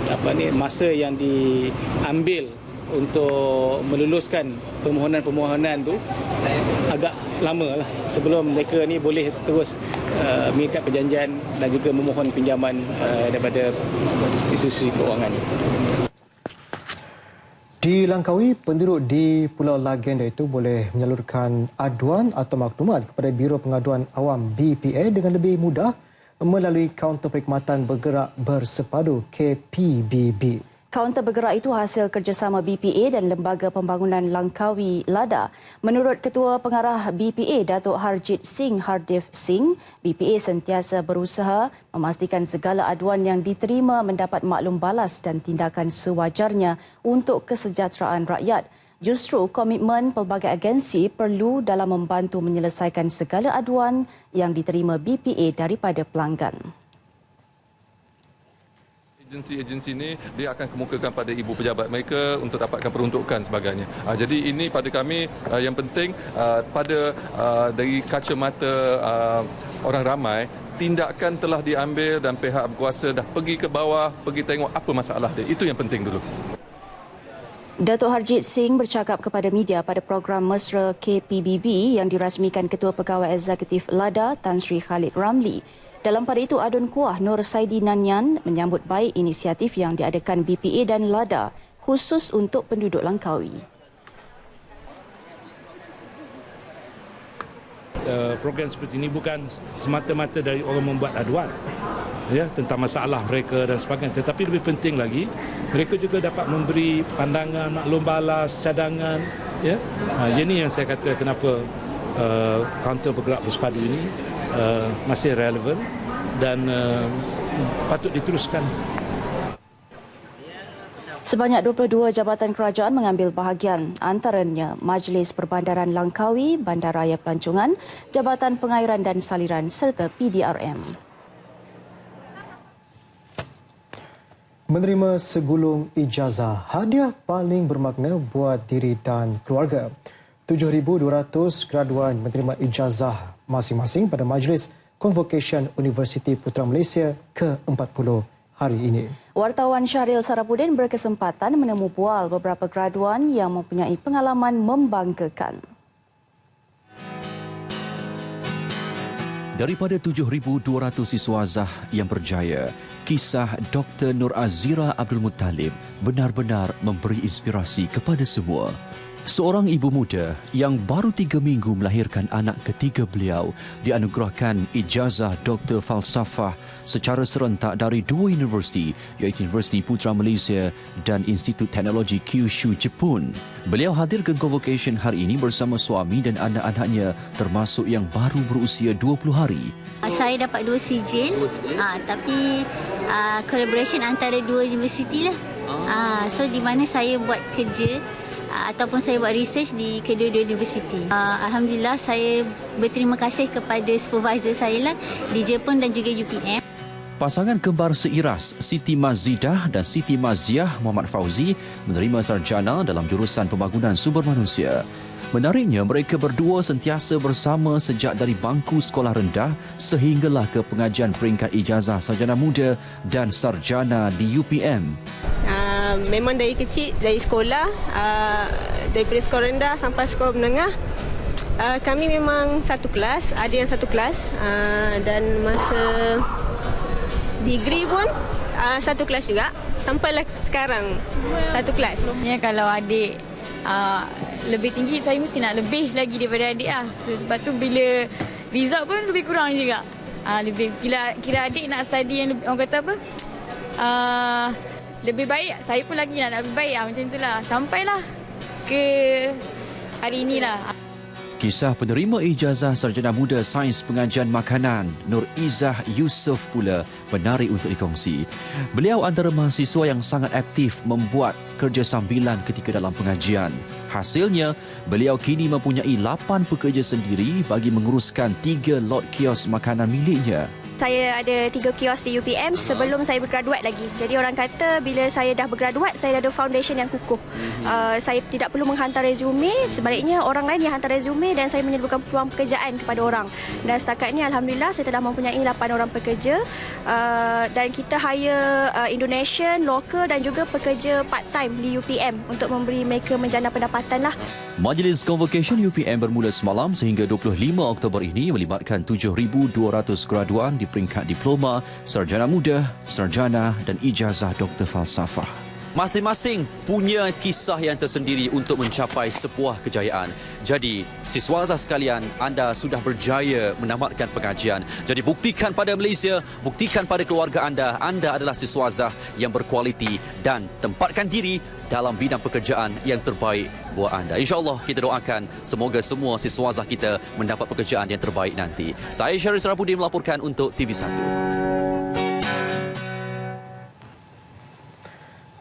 dapati masa yang diambil untuk meluluskan permohonan-permohonan tu agak lama lah sebelum mereka ni boleh terus mengikat perjanjian dan juga memohon pinjaman daripada institusi kewangan. Di Langkawi, penduduk di Pulau Lagenda itu boleh menyalurkan aduan atau maklumat kepada Biro Pengaduan Awam BPA dengan lebih mudah melalui kaunter perkhidmatan bergerak bersepadu KPBB. Kaunter bergerak itu hasil kerjasama BPA dan Lembaga Pembangunan Langkawi LADA. Menurut Ketua Pengarah BPA, Datuk Harjit Singh Hardev Singh, BPA sentiasa berusaha memastikan segala aduan yang diterima mendapat maklum balas dan tindakan sewajarnya untuk kesejahteraan rakyat. Justru komitmen pelbagai agensi perlu dalam membantu menyelesaikan segala aduan yang diterima BPA daripada pelanggan. Agensi-agensi ini dia akan kemukakan pada ibu pejabat mereka untuk dapatkan peruntukan sebagainya. Jadi ini pada kami yang penting dari kacamata orang ramai, tindakan telah diambil dan pihak berkuasa dah pergi ke bawah, pergi tengok apa masalah dia. Itu yang penting dulu. Datuk Harjit Singh bercakap kepada media pada program Mesra KPBB yang dirasmikan Ketua Pegawai Eksekutif LADA Tan Sri Khalid Ramli. Dalam pada itu, Adun Kuah Nur Saidi Nanyan menyambut baik inisiatif yang diadakan BPA dan LADA khusus untuk penduduk Langkawi. Program seperti ini bukan semata-mata dari orang membuat aduan tentang masalah mereka dan sebagainya, tetapi lebih penting lagi mereka juga dapat memberi pandangan, maklum balas, cadangan. Ini yang saya kata kenapa kaunter bergerak bersepadu ini masih relevan dan patut diteruskan. Sebanyak 22 jabatan kerajaan mengambil bahagian, antaranya Majlis Perbandaran Langkawi, Bandaraya Pelancongan, Jabatan Pengairan dan Saliran serta PDRM. Menerima segulung ijazah, hadiah paling bermakna buat diri dan keluarga. 7,200 graduan menerima ijazah masing-masing pada Majlis Convocation Universiti Putra Malaysia ke-40 hari ini. Wartawan Syahril Sarapudin berkesempatan menemu bual beberapa graduan yang mempunyai pengalaman membanggakan. Daripada 7,200 siswazah yang berjaya, kisah Dr. Nur Azira Abdul Muttalib benar-benar memberi inspirasi kepada semua. Seorang ibu muda yang baru 3 minggu melahirkan anak ketiga beliau dianugerahkan ijazah Doktor Falsafah secara serentak dari 2 universiti, iaitu Universiti Putra Malaysia dan Institut Teknologi Kyushu Jepun. Beliau hadir ke convocation hari ini bersama suami dan anak-anaknya termasuk yang baru berusia 20 hari. Saya dapat 2 sijil, tapi collaboration antara 2 universiti lah. So di mana saya buat kerja ataupun saya buat research di kedua-dua universiti. Alhamdulillah saya berterima kasih kepada supervisor saya lah di Jepun dan juga UPM. Pasangan kembar seiras Siti Mazidah dan Siti Maziah Muhammad Fauzi menerima sarjana dalam jurusan pembangunan sumber manusia. Menariknya, mereka berdua sentiasa bersama sejak dari bangku sekolah rendah sehinggalah ke pengajian peringkat ijazah sarjana muda dan sarjana di UPM. Memang dari kecil, dari sekolah, daripada sekolah rendah sampai sekolah menengah, kami memang satu kelas, ada yang satu kelas, dan masa degree pun satu kelas juga sampailah sekarang satu kelas. Ya, kalau adik lebih tinggi, saya mesti nak lebih lagi daripada adik lah. Sebab tu bila result pun lebih kurang juga. Lebih kira adik nak study yang lebih, orang kata apa, lebih baik, saya pun lagi nak lebih baik macam itulah. Sampailah ke hari inilah. Kisah penerima ijazah Sarjana Muda Sains Pengajian Makanan Nur Izzah Yusof pula menarik untuk dikongsi. Beliau antara mahasiswa yang sangat aktif membuat kerja sambilan ketika dalam pengajian. Hasilnya, beliau kini mempunyai 8 pekerja sendiri bagi menguruskan 3 lot kios makanan miliknya. Saya ada 3 kios di UPM sebelum saya bergraduat lagi. Jadi orang kata bila saya dah bergraduat, saya dah ada foundation yang kukuh. Saya tidak perlu menghantar resume, sebaliknya orang lain yang hantar resume dan saya menyediakan peluang pekerjaan kepada orang. Dan setakat ini Alhamdulillah saya telah mempunyai 8 orang pekerja dan kita hire Indonesian, lokal dan juga pekerja part-time di UPM untuk memberi mereka menjana pendapatan lah. Majlis Convocation UPM bermula semalam sehingga 25 Oktober ini melibatkan 7,200 graduan di peringkat diploma, sarjana muda, sarjana dan ijazah doktor falsafah. Masing-masing punya kisah yang tersendiri untuk mencapai sebuah kejayaan. Jadi, siswaza sekalian, anda sudah berjaya menamatkan pengajian. Jadi, buktikan pada Malaysia, buktikan pada keluarga anda adalah siswaza yang berkualiti dan tempatkan diri dalam bidang pekerjaan yang terbaik buat anda. InsyaAllah kita doakan semoga semua siswaza kita mendapat pekerjaan yang terbaik nanti. Saya Syaril Sarabudin melaporkan untuk TV1.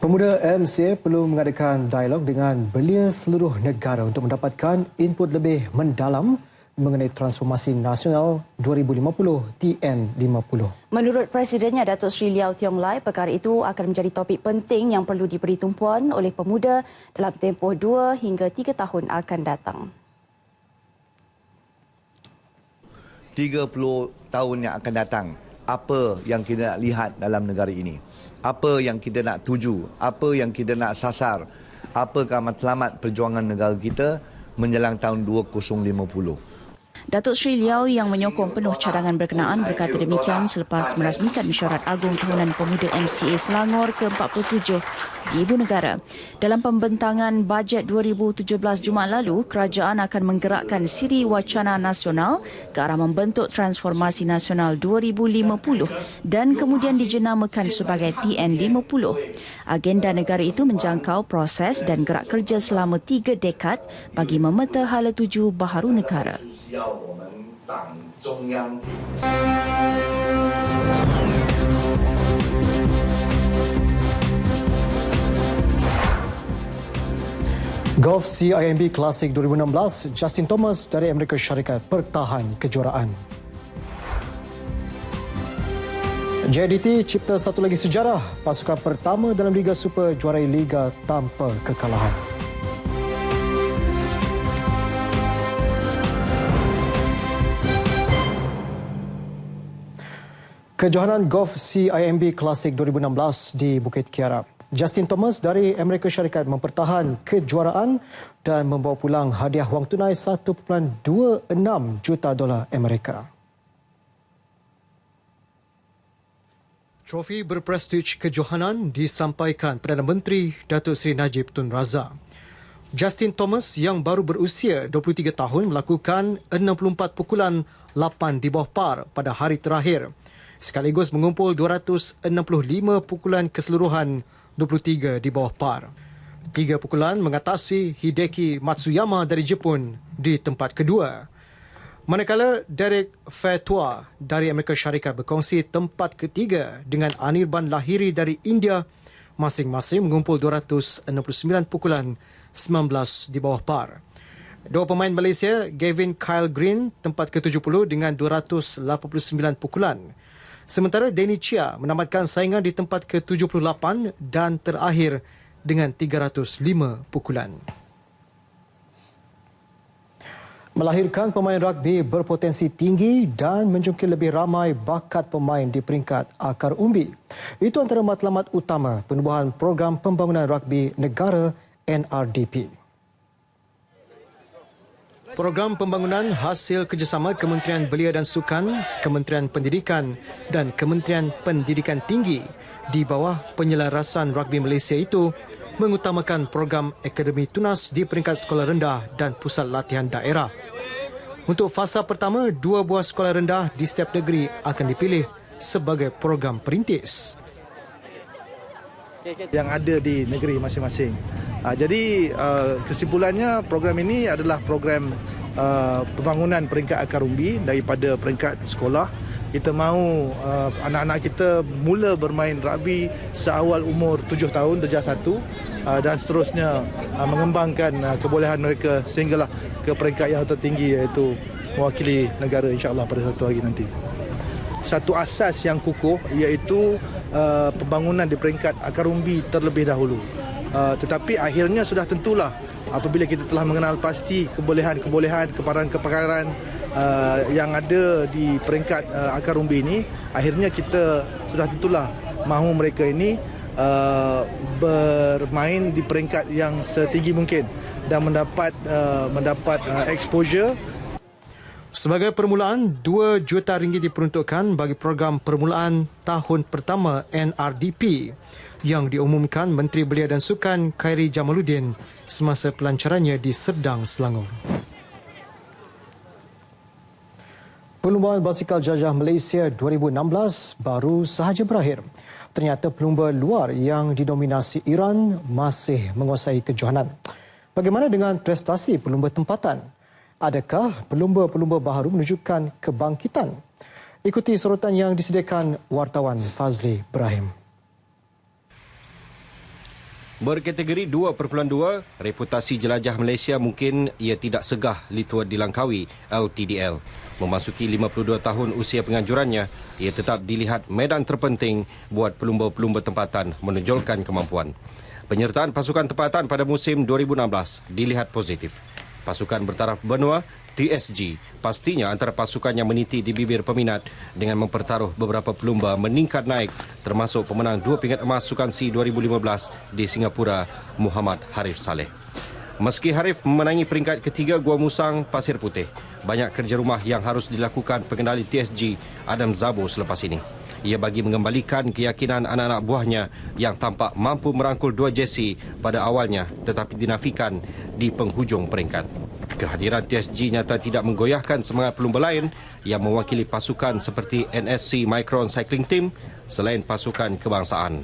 Pemuda MCA perlu mengadakan dialog dengan belia seluruh negara untuk mendapatkan input lebih mendalam mengenai transformasi nasional 2050 TN50. Menurut Presidennya Datuk Seri Liau Tiong Lai, perkara itu akan menjadi topik penting yang perlu diberi tumpuan oleh pemuda dalam tempoh 2 hingga 3 tahun akan datang. 30 tahun yang akan datang, apa yang kita nak lihat dalam negara ini? Apa yang kita nak tuju? Apa yang kita nak sasar? Apakah matlamat perjuangan negara kita menjelang tahun 2050? Datuk Seri Liau yang menyokong penuh cadangan berkenaan berkata demikian selepas merasmikan Mesyuarat Agung Tahunan Pemuda MCA Selangor ke-47 di Ibu Negara. Dalam pembentangan bajet 2017 Jumaat lalu, kerajaan akan menggerakkan siri wacana nasional ke arah membentuk transformasi nasional 2050 dan kemudian dijenamakan sebagai TN50. Agenda negara itu menjangkau proses dan gerak kerja selama 3 dekad bagi memeta hala tuju baharu negara. Golf CIMB Classic 2016, Justin Thomas dari Amerika Syarikat pertahan kejuaraan. JDT cipta satu lagi sejarah, pasukan pertama dalam Liga Super juarai Liga tanpa kekalahan. Kejohanan Golf CIMB Classic 2016 di Bukit Kiara. Justin Thomas dari Amerika Syarikat mempertahan kejuaraan dan membawa pulang hadiah wang tunai $1.26 juta Amerika. Trofi berprestij kejohanan disampaikan Perdana Menteri Datuk Seri Najib Tun Razak. Justin Thomas yang baru berusia 23 tahun melakukan 64 pukulan 8 di bawah par pada hari terakhir, sekaligus mengumpul 265 pukulan keseluruhan 23 di bawah par. 3 pukulan mengatasi Hideki Matsuyama dari Jepun di tempat kedua. Manakala Derek Fatua dari Amerika Syarikat berkongsi tempat ketiga dengan Anirban Lahiri dari India, masing-masing mengumpul 269 pukulan 19 di bawah par. Dua pemain Malaysia, Gavin Kyle Green tempat ke-70 dengan 289 pukulan. Sementara Danny Chia menamatkan saingan di tempat ke-78 dan terakhir dengan 305 pukulan. Melahirkan pemain rugby berpotensi tinggi dan menjungkir lebih ramai bakat pemain di peringkat akar umbi. Itu antara matlamat utama penubuhan program pembangunan rugby negara NRDP. Program pembangunan hasil kerjasama Kementerian Belia dan Sukan, Kementerian Pendidikan dan Kementerian Pendidikan Tinggi di bawah penyelarasan Rugby Malaysia itu mengutamakan program Akademi Tunas di peringkat sekolah rendah dan pusat latihan daerah. Untuk fasa pertama, 2 buah sekolah rendah di setiap negeri akan dipilih sebagai program perintis yang ada di negeri masing-masing. Jadi kesimpulannya program ini adalah program pembangunan peringkat akar umbi daripada peringkat sekolah. Kita mahu anak-anak kita mula bermain rugby seawal umur 7 tahun darjah 1 dan seterusnya mengembangkan kebolehan mereka sehinggalah ke peringkat yang tertinggi iaitu mewakili negara insya-Allah pada satu hari nanti. Satu asas yang kukuh iaitu pembangunan di peringkat akar umbi terlebih dahulu. Tetapi akhirnya sudah tentulah apabila kita telah mengenal pasti kebolehan-kebolehan, kepakaran-kepakaran yang ada di peringkat akar umbi ini, akhirnya kita sudah tentulah mahu mereka ini bermain di peringkat yang setinggi mungkin dan mendapat exposure. Sebagai permulaan, RM2 juta diperuntukkan bagi program permulaan tahun pertama NRDP yang diumumkan Menteri Belia dan Sukan Khairi Jamaluddin semasa pelancarannya di Serdang, Selangor. Perlumbaan Basikal Jelajah Malaysia 2016 baru sahaja berakhir. Ternyata pelumba luar yang didominasi Iran masih menguasai kejohanan. Bagaimana dengan prestasi pelumba tempatan? Adakah pelumba-pelumba baharu menunjukkan kebangkitan? Ikuti sorotan yang disediakan wartawan Fazli Ibrahim. Berkategori 2.2, reputasi jelajah Malaysia mungkin ia tidak segah Lituan di Langkawi, LTDL. Memasuki 52 tahun usia penganjurannya, ia tetap dilihat medan terpenting buat pelumba-pelumba tempatan menonjolkan kemampuan. Penyertaan pasukan tempatan pada musim 2016 dilihat positif. Pasukan bertaraf benua, TSG, pastinya antara pasukan yang meniti di bibir peminat dengan mempertaruh beberapa pelumba meningkat naik termasuk pemenang 2 pingat emas Sukan C 2015 di Singapura, Muhammad Harif Saleh. Meski Harif memenangi peringkat ketiga Gua Musang Pasir Putih, banyak kerja rumah yang harus dilakukan pengendali TSG Adam Zabo selepas ini. Ia bagi mengembalikan keyakinan anak-anak buahnya yang tampak mampu merangkul 2 jersey pada awalnya tetapi dinafikan di penghujung peringkat. Kehadiran TSG nyata tidak menggoyahkan semangat pelumba lain yang mewakili pasukan seperti NSC Micron Cycling Team selain pasukan kebangsaan.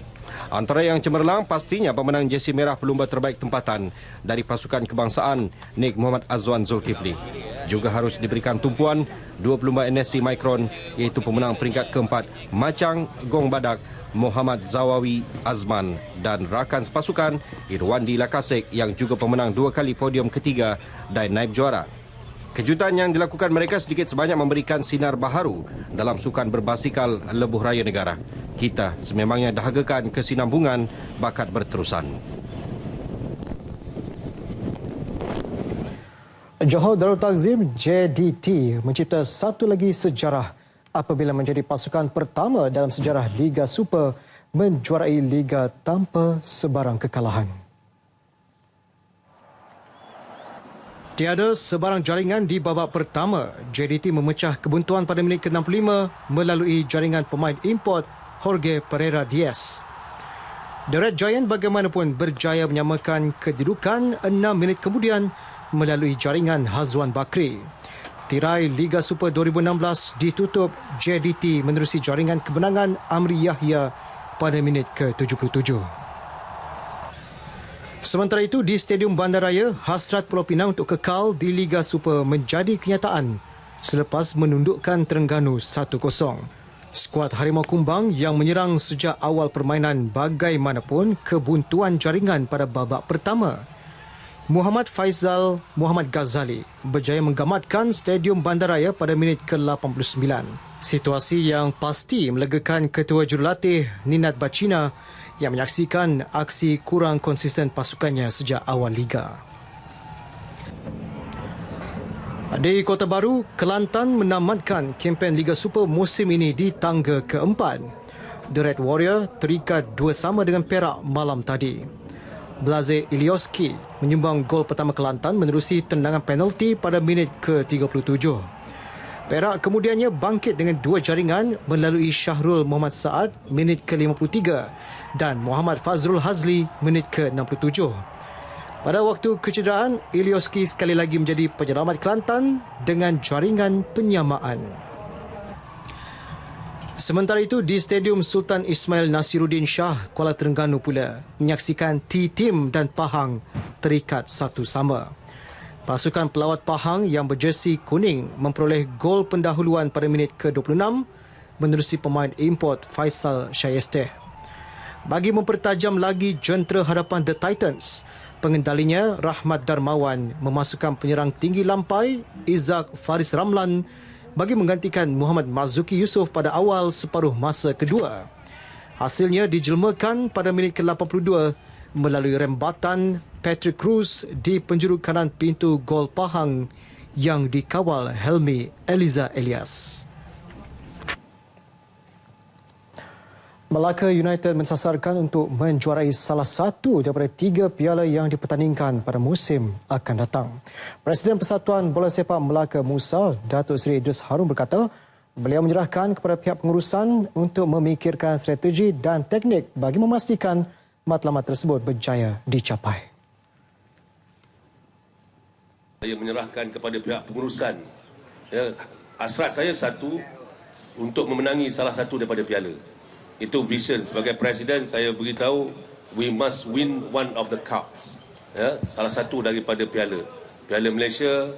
Antara yang cemerlang pastinya pemenang jersey merah pelumba terbaik tempatan dari pasukan kebangsaan Nik Muhammad Azwan Zulkifli. Juga harus diberikan tumpuan 2 pelumba NSC Micron iaitu pemenang peringkat keempat Macang Gong Badak Muhammad Zawawi Azman dan rakan sepasukan Irwandi Lakasek yang juga pemenang 2 kali podium ketiga dan naib juara. Kejutan yang dilakukan mereka sedikit sebanyak memberikan sinar baharu dalam sukan berbasikal lebuh raya negara. Kita sememangnya dahagakan kesinambungan bakat berterusan. Johor Darul Takzim JDT mencipta satu lagi sejarah apabila menjadi pasukan pertama dalam sejarah Liga Super menjuarai Liga tanpa sebarang kekalahan. Tiada sebarang jaringan di babak pertama, JDT memecah kebuntuan pada minit ke-65 melalui jaringan pemain import Jorge Pereira Diaz. The Red Giant bagaimanapun berjaya menyamakan kedudukan 6 minit kemudian melalui jaringan Hazwan Bakri. Tirai Liga Super 2016 ditutup JDT menerusi jaringan kemenangan Amri Yahya pada minit ke-77. Sementara itu, di Stadium Bandaraya, hasrat Pulau Pinang untuk kekal di Liga Super menjadi kenyataan selepas menundukkan Terengganu 1-0. Skuad Harimau Kumbang yang menyerang sejak awal permainan bagaimanapun kebuntuan jaringan pada babak pertama. Muhammad Faizal Muhammad Ghazali berjaya menggamatkan Stadium Bandaraya pada minit ke-89. Situasi yang pasti melegakan ketua jurulatih Ninad Bacina yang menyaksikan aksi kurang konsisten pasukannya sejak awal liga. Di Kota Baru, Kelantan menamatkan kempen Liga Super musim ini di tangga keempat. The Red Warrior terikat 2-2 dengan Perak malam tadi. Blaze Ilioski menyumbang gol pertama Kelantan menerusi tendangan penalti pada minit ke-37. Perak kemudiannya bangkit dengan 2 jaringan melalui Syahrul Muhammad Saad minit ke-53 dan Muhammad Fazrul Hazli minit ke-67. Pada waktu kecederaan, Ilioski sekali lagi menjadi penyelamat Kelantan dengan jaringan penyamaan. Sementara itu, di Stadium Sultan Ismail Nasiruddin Shah, Kuala Terengganu pula menyaksikan T-Team dan Pahang terikat satu sama. Pasukan pelawat Pahang yang berjersi kuning memperoleh gol pendahuluan pada minit ke-26 menerusi pemain import Faisal Syayesteh. Bagi mempertajam lagi jentera hadapan The Titans, pengendalinya Rahmat Darmawan memasukkan penyerang tinggi lampai Izzak Faris Ramlan bagi menggantikan Muhammad Mazuki Yusof pada awal separuh masa kedua. Hasilnya dijelmakan pada minit ke-82 melalui rembatan Patrick Cruz di penjuru kanan pintu gol Pahang yang dikawal Helmi Eliza Elias. Melaka United mensasarkan untuk menjuarai salah satu daripada 3 piala yang dipertandingkan pada musim akan datang. Presiden Persatuan Bola Sepak Melaka Musa, Datuk Seri Idris Harun berkata, beliau menyerahkan kepada pihak pengurusan untuk memikirkan strategi dan teknik bagi memastikan matlamat tersebut berjaya dicapai. Saya menyerahkan kepada pihak pengurusan. Hasrat saya satu, untuk memenangi salah satu daripada piala. Itu vision sebagai presiden. Saya beritahu we must win one of the cups, salah satu daripada piala Malaysia,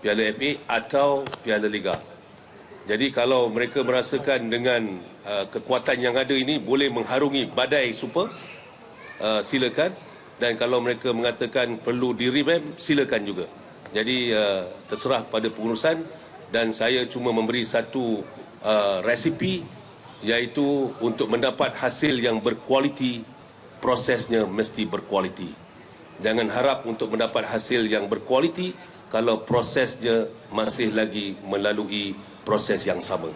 piala FA atau piala Liga. Jadi kalau mereka merasakan dengan kekuatan yang ada ini boleh mengharungi badai super, silakan. Dan kalau mereka mengatakan perlu di-revamp, silakan juga. Jadi terserah pada pengurusan, dan saya cuma memberi satu resipi, iaitu untuk mendapat hasil yang berkualiti, prosesnya mesti berkualiti. Jangan harap untuk mendapat hasil yang berkualiti kalau prosesnya masih lagi melalui proses yang sama.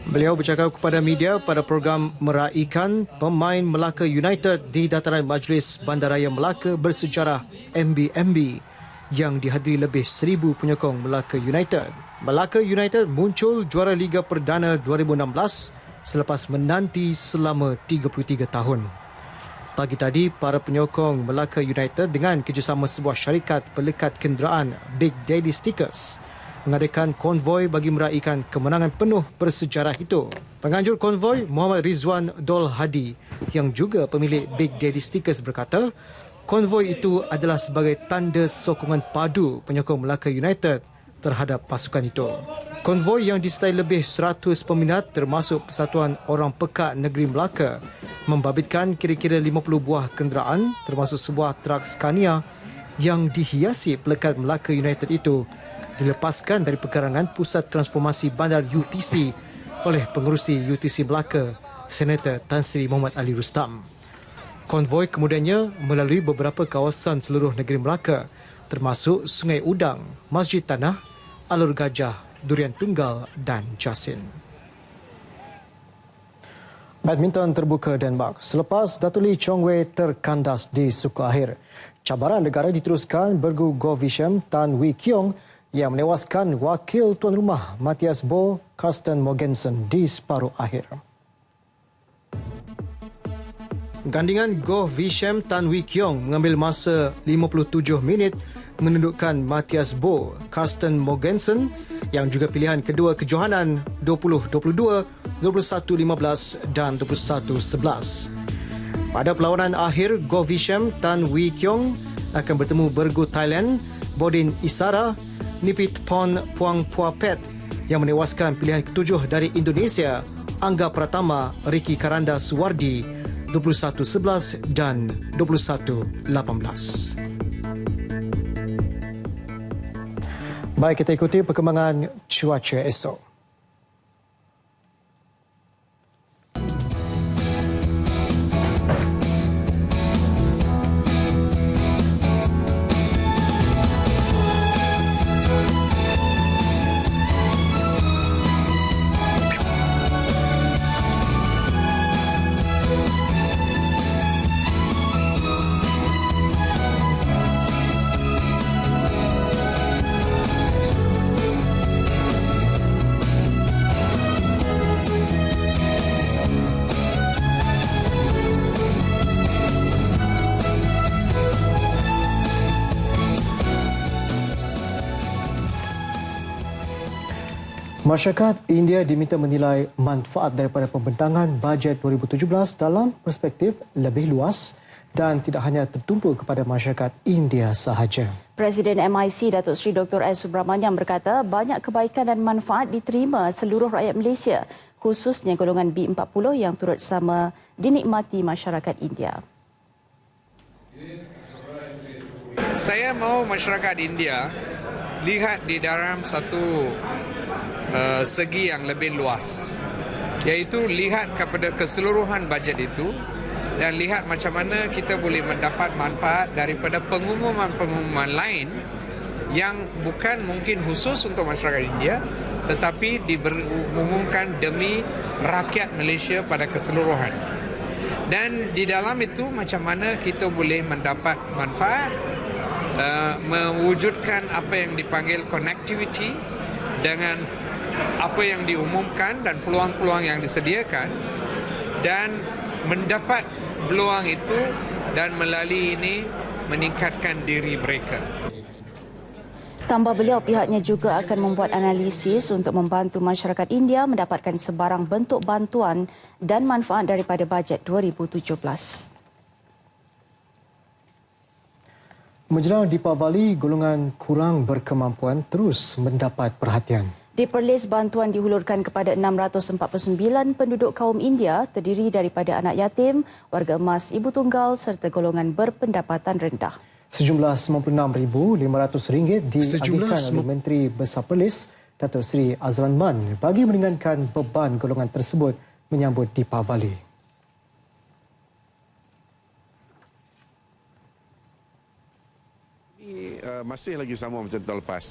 Beliau bercakap kepada media pada program meraikan pemain Melaka United di dataran Majlis Bandaraya Melaka bersejarah MBMB yang dihadiri lebih 1,000 penyokong Melaka United. Melaka United muncul juara Liga Perdana 2016 selepas menanti selama 33 tahun. Pagi tadi, para penyokong Melaka United dengan kerjasama sebuah syarikat pelekat kenderaan Big Daddy Stickers mengadakan konvoi bagi meraikan kemenangan penuh bersejarah itu. Penganjur konvoi Muhammad Rizwan Dol Hadi yang juga pemilik Big Daddy Stickers berkata, konvoi itu adalah sebagai tanda sokongan padu penyokong Melaka United terhadap pasukan itu. Konvoi yang disertai lebih 100 peminat termasuk Persatuan Orang Pekak Negeri Melaka membabitkan kira-kira 50 buah kenderaan termasuk sebuah trak Scania yang dihiasi pelekat Melaka United itu dilepaskan dari pekarangan Pusat Transformasi Bandar UTC oleh pengerusi UTC Melaka, Senator Tan Sri Muhammad Ali Rustam. Konvoi kemudiannya melalui beberapa kawasan seluruh negeri Melaka termasuk Sungai Udang, Masjid Tanah, Alur Gajah, Durian Tunggal dan Jasin. Badminton terbuka Denmark. Selepas Datuk Lee Chong Wei terkandas di suku akhir, cabaran negara diteruskan bergu Go Vishem Tan Wee Kiong yang menewaskan wakil tuan rumah Matthias Bo, Karsten Mogensen di separuh akhir. Gandingan Go Vishem Tan Wee Kiong mengambil masa 57 minit menundukkan Matthias Bo, Karsten Mogensen yang juga pilihan kedua kejohanan 20-22, 21-15 dan 21-11. Pada perlawanan akhir, Go Vishem Tan Wee Kiong akan bertemu bergu Thailand Bodin Isara Nipitpon Puang Puapet yang menewaskan pilihan ketujuh dari Indonesia Angga Pratama Ricky Karanda Suwardi 21-11 dan 21-18. Baik, kita ikuti perkembangan cuaca esok. Masyarakat India diminta menilai manfaat daripada pembentangan bajet 2017 dalam perspektif lebih luas dan tidak hanya tertumpu kepada masyarakat India sahaja. Presiden MIC Datuk Seri Dr. S. Subramaniam berkata banyak kebaikan dan manfaat diterima seluruh rakyat Malaysia, khususnya golongan B40 yang turut sama dinikmati masyarakat India. Saya mahu masyarakat India lihat di dalam satu segi yang lebih luas, iaitu lihat kepada keseluruhan bajet itu dan lihat macam mana kita boleh mendapat manfaat daripada pengumuman-pengumuman lain yang bukan mungkin khusus untuk masyarakat India tetapi diumumkan demi rakyat Malaysia pada keseluruhannya. Dan di dalam itu macam mana kita boleh mendapat manfaat, mewujudkan apa yang dipanggil connectivity dengan apa yang diumumkan dan peluang-peluang yang disediakan, dan mendapat peluang itu dan melalui ini meningkatkan diri mereka. Tambah beliau, pihaknya juga akan membuat analisis untuk membantu masyarakat India mendapatkan sebarang bentuk bantuan dan manfaat daripada bajet 2017. Menjelang Deepavali, golongan kurang berkemampuan terus mendapat perhatian. Di Perlis, bantuan dihulurkan kepada 649 penduduk kaum India terdiri daripada anak yatim, warga emas ibu tunggal serta golongan berpendapatan rendah. Sejumlah RM95,500 dialihkan oleh Menteri Besar Perlis, Datuk Seri Azlan Man, bagi meringankan beban golongan tersebut menyambut Deepavali. Masih lagi sama macam tahun lepas.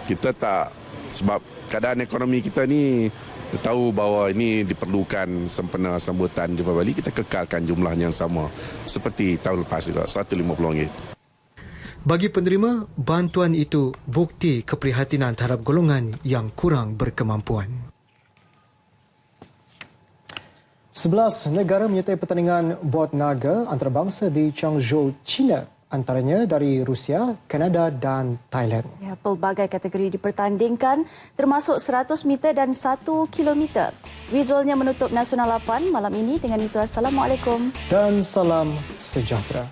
Kita tak, sebab keadaan ekonomi kita ni, kita tahu bahawa ini diperlukan sempena sambutan Deepavali, kita kekalkan jumlahnya yang sama seperti tahun lepas juga, RM150. Bagi penerima, bantuan itu bukti keprihatinan terhadap golongan yang kurang berkemampuan. 11 negara menyertai pertandingan bot naga antarabangsa di Changzhou, China, antaranya dari Rusia, Kanada dan Thailand. Ya, pelbagai kategori dipertandingkan termasuk 100 meter dan 1 kilometer. Visualnya menutup Nasional 8 malam ini. Dengan itu, Assalamualaikum. Dan salam sejahtera.